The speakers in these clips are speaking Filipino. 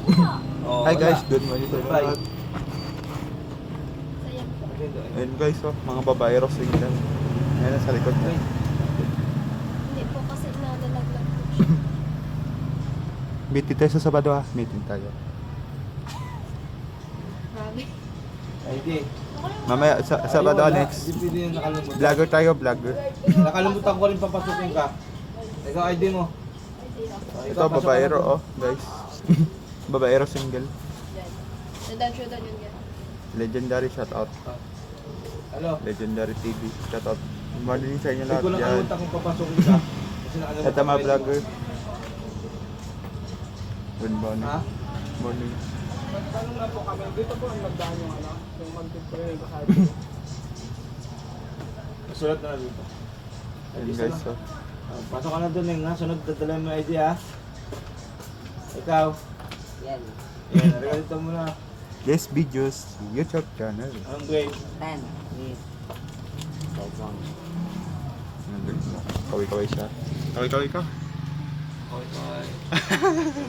Hi guys, good morning sa lahat. Sayang po. Ayun guys, oh, mga babae rosing dyan. Ayan na sa likod na. Hindi po kasi nalalaglag po siya. Meeting tayo sa Sabado ha. Meeting tayo. Grabe. ID. Mamaya, sa Sabado next. Hindi pwede yung nakalimutan. Vlogger tayo, vlogger. Nakalimutan ko rin papasukin ka. Ikaw ID mo. Ito, babaero oh, guys. Babaero single. Nadan yun yan. Legendary shoutout. Ano? Legendary TV shoutout. Good morning sa inyo Hindi lahat ko yan. nakalimutan kung papasukin ka. Kasi nakalimutan Ito mga ko vlogger. Good morning. Ha? Morning. Tanong na po kami, dito po ang nagdaan yung ano, yung mag-pray ko sa Sulat na dito. Ayun guys, oh. Pasok ka na doon, Neng. Sunod, dadala mo yung ID, ha? Ikaw. Yan, Yan, halika dito muna. Yes, videos, YouTube channel. Anong grade? 10. That's on. Ayun guys, oh. Kaway-kaway siya. Kaway-kaway ka? Okay, okay.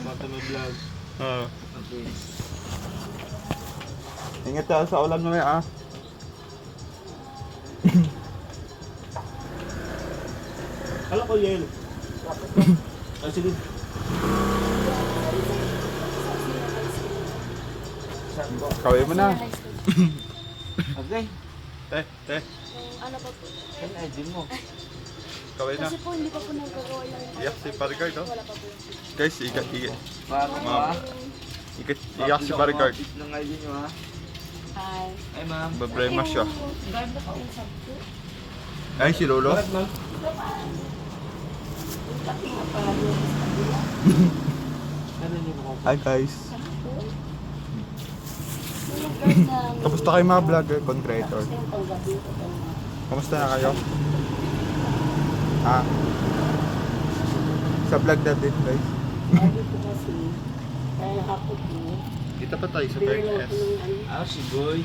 Kapag may vlog. Oo. Okay. Ingat tayo sa ulan mamaya ah. Alam ko, Yel. Ah, sige. Saan ko? Kaway mo na. Okay. Te. Yung ano pa po. Yan, ID mo. Kaway na. Kasi po hindi pa po nagagawa yung Iyak si Parigard oh. wala pa po. Guys, iyak Paano mo, ha? si Parigard. Update ng ID nyo, ha? Hi. Ay, ma'am. Babrema siya. Guard na po yung sabto. Ay, si Lolo. Bakit, ma'am? Ano niyo po? Hi guys. Yung guard na Kamusta kayo mga vlogger, content creator? Kamusta na kayo? Ah. Sa vlog natin guys. Lagi po kasi, kaya ako po, Kita pa tayo sa PRS. Ah, si Boy.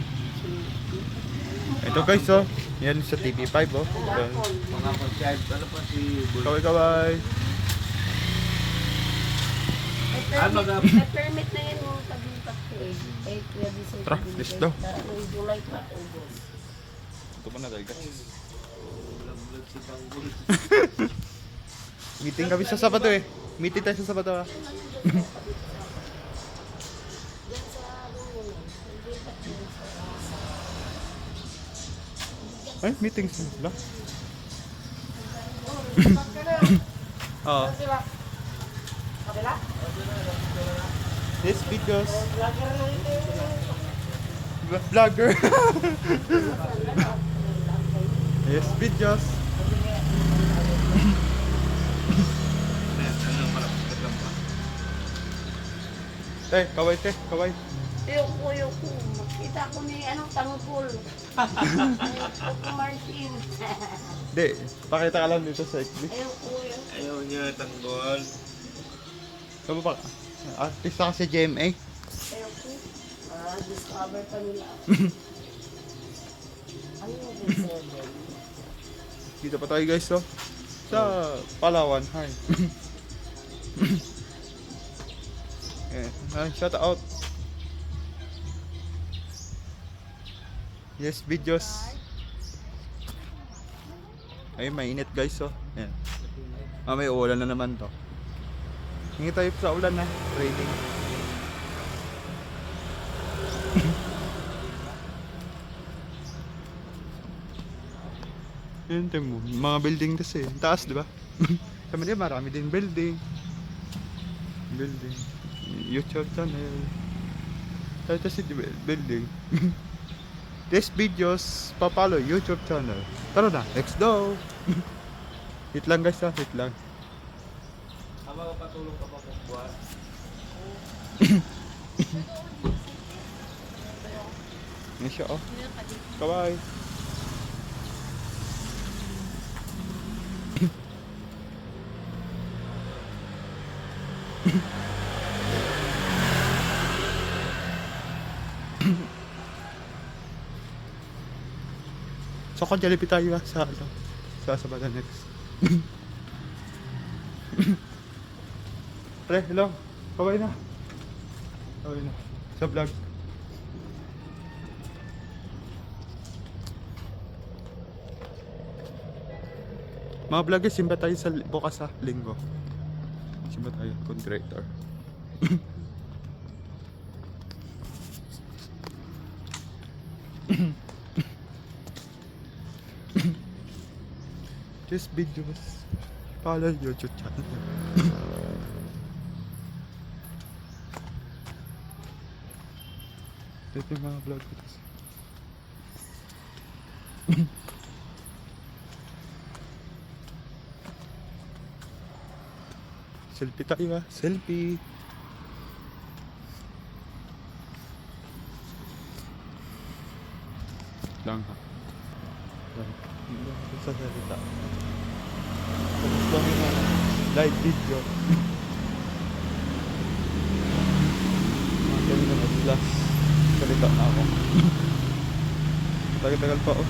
Ito guys oh. Yan sa TV5 oh. Yan. Mga concert. Ano pa si Boy? Kaway-kaway. may permit na yun yung taglipat ko eh. 8 ready sa Tara, let's go. July pa, August. Ito pa na dahil guys. Vlog si Tanggol. Meeting kami sa Sabado eh. Meeting tayo sa Sabado ah. Ay, meeting sila. Oo. This videos. Vlogger. Yes, videos. Kaway kaway. Ayoko. Makita ko ni anong tanggol. Ayoko Martin. Hindi, pakita ka lang dito sa XB. Ayoko yun. Ayaw niya, Tanggol. Kamu pa? Artista ka sa GMA. Ayoko. Discover pa nila. Ano yung seven? Dito pa tayo guys oh. Sa Palawan. Hi. Shout out. Yes, videos. Ay, mainit guys oh. Ayan. May ulan na naman to. Hingi tayo sa ulan na. Raining. Yan mo. Mga building kasi. Taas, di ba? Sa Manila, marami din building. YouTube channel. Ito si building. This videos, papalo YouTube channel. Tara na, let's go! Hit lang guys ha, hit lang. Ama, patulong ka pa kung buwan. Yan siya oh. Kawai. So kung Jollibee tayo sa Sabado next. Pre, hello. Kaway na. Okay na. Sa vlog. Mga vloggers, simba tayo sa bukas sa linggo. Simba tayo, content creator. This videos, follow YouTube channel. Ito yung mga vlog ko. Selfie tayo ah, selfie. Lang ha. Hindi ako sa salita. Tapos lang yung live video. Mga na mag-flash. Salita na ako. Tagal-tagal pa oh.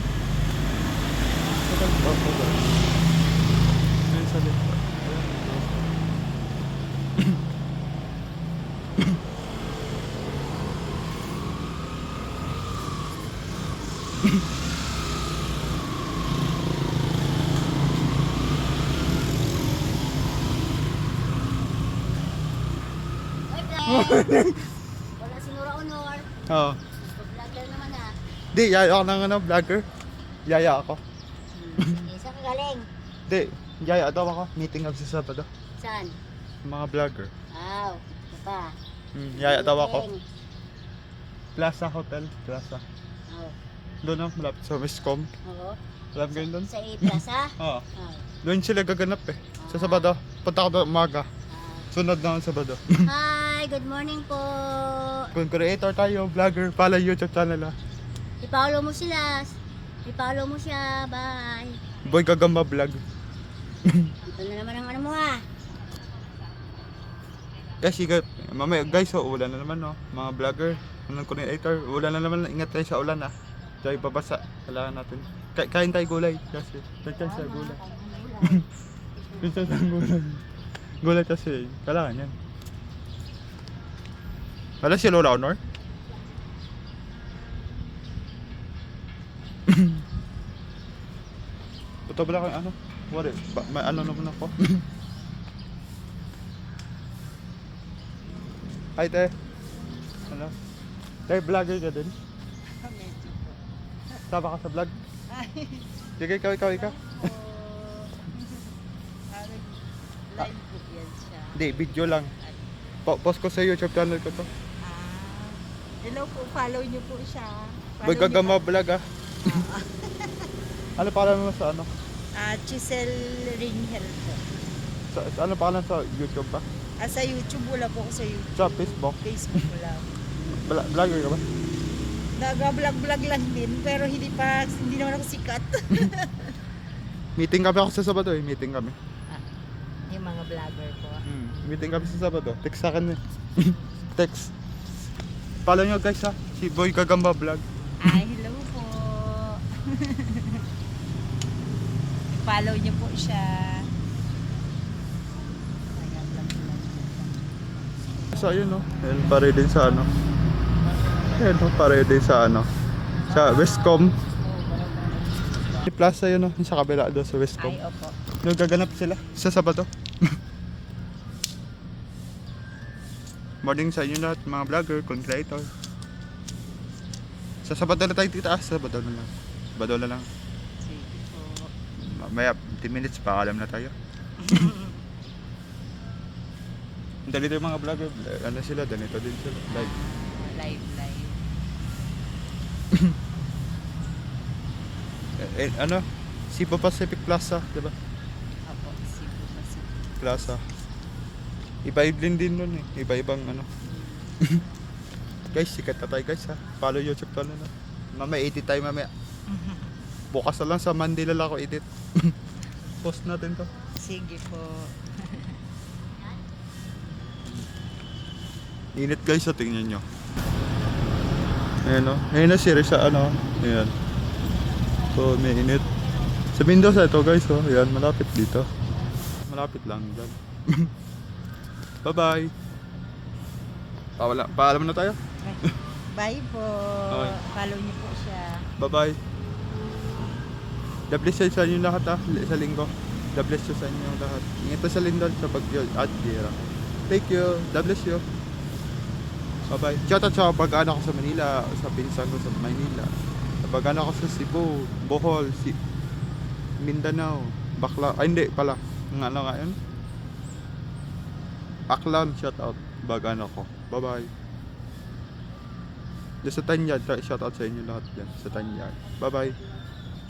Tagal pa ako ba? May salita. Wala sinura honor. Oo. Vlogger naman ah. Di, yaya ako ng ano, vlogger. Yaya ako. Saan ka galing? Di, yaya daw ako. Meeting up sa Sabado. Saan? Mga vlogger. Wow, ito pa. Yaya daw ako. Galing. Plaza Hotel. Plaza. Oh. Doon na, malapit sa Westcom. Oo. Alam ko yun doon? Sa A-Plaza? Oo. Oh. Doon sila gaganap eh. Sa Sabado. Punta ako doon umaga. Ah. Sunod na ako Sabado. Hi, good morning po. Kung creator tayo, vlogger, follow YouTube channel ah. I-follow mo sila. I-follow mo siya. Bye. Boy Gagamba Vlog. Ito na naman ang ano mo ah. Kasi mamaya guys, so ulan na naman no. Mga vlogger, mga creator, ulan na naman. Ingat tayo sa ulan ah. Dahil babasa. Kailangan natin. Kain tayo gulay. Kasi, kain sa gulay. Kain sa gulay. Gulay kasi, kailangan yan. Wala si Lola Honor? Puto ba lang ano? Wala, may ano naman ako. Hi te. Ano? Te, vlogger ka din? Sama ka sa vlog? Sige, ikaw. Live po yan siya. Hindi, video lang. Post ko sa YouTube channel ko to. Hello po, follow niyo po siya. Boy Gagamba Vlog ah. Ano pangalan mo sa ano? Chisel Ringel po. Ano pangalan sa YouTube ba? Sa YouTube, wala po ako sa YouTube. Sa Facebook? Facebook wala. Vlogger ka ba? Nag-vlog lang din, pero hindi naman ako sikat. Meeting kami ako sa Sabado eh. Meeting kami. Yung mga vlogger po. Meeting kami sa Sabado. Text sa akin eh. Text. Follow nyo guys ha. Si Boy Gagamba Vlog. Hello po. Follow niyo po siya. So ayun no. Ayun pare din sa ano. Ayun no. Pare din sa ano. Sa Westcom. Yung plaza yun no. Yung sa kabila doon sa Westcom. Opo. Yung gaganap sila sa Sabado. Morning sa inyo lahat, mga vlogger, content creator. Sa Sabado na tayo titaas, Sabado na lang. Sabado na lang. Sige po. Mamaya 10 minutes pa, alam na tayo. Dito yung mga vlogger, ano sila, ganito din sila. Live. Live. Ano? Cebu Pacific Plaza, diba? Opo, Cebu Pacific. Plaza. Iba-ibling din nun eh. Iba-ibang ano. Guys, sikat na tayo guys ha. Follow YouTube channel na. Mamaya edit tayo mamaya. Bukas na lang sa Monday lang ako edit. Post natin to. Sige po. Init guys, so tingnan nyo. Ayan o. Ayan na series sa ano. Ayan. So, may init. Sa Mendoza ito guys o. Ayan, malapit dito. Malapit lang dyan. Bye-bye. Paalam na tayo. Bye po. Okay. Follow niyo po siya. Bye-bye. God bless you sa inyo lahat sa linggo. God bless you sa inyo lahat. Ingat po sa Lindol, sa Bagyo at Gira. Thank you. God bless you. Bye-bye. Shoutout sa pag-anak ko sa Manila, sa pinsan ko sa Manila. Sa pag-anak ko sa Cebu, Bohol, Mindanao, hindi pala. Ng ano nga yun? Aklan, shoutout. Pag-anak ko. Bye-bye. Sa Tanyag, shoutout sa inyo lahat yan. Sa Tanyag. Bye-bye.